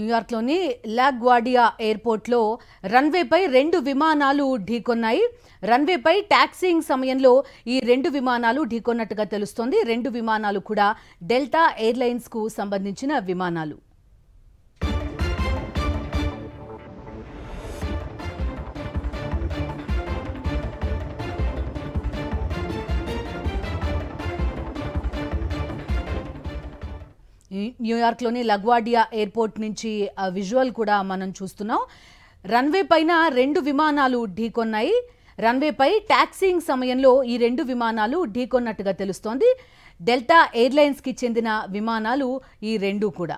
న్యూయార్క్లోని లాగ్వార్డియా ఎయిర్పోర్ట్లో రన్వేపై 2 విమానాలు ఢీకొన్నాయి. రన్వేపై టాక్సింగ్ సమయంలో ఈ 2 విమానాలు ఢీకొన్నట్టుగా తెలుస్తోంది. 2 విమానాలు కూడా డెల్టా ఎయిర్లైన్స్కు సంబంధించిన విమానాలు. న్యూయార్క్లోని లాగ్వార్డియా ఎయిర్పోర్ట్ నుంచి విజువల్ కూడా మనం చూస్తున్నాం. రన్వే పైన 2 విమానాలు ఢీకొన్నాయి. రన్వేపై టాక్సింగ్ సమయంలో ఈ 2 విమానాలు ఢీకొన్నట్టుగా తెలుస్తోంది. డెల్టా ఎయిర్లైన్స్కి చెందిన విమానాలు ఈ 2 కూడా.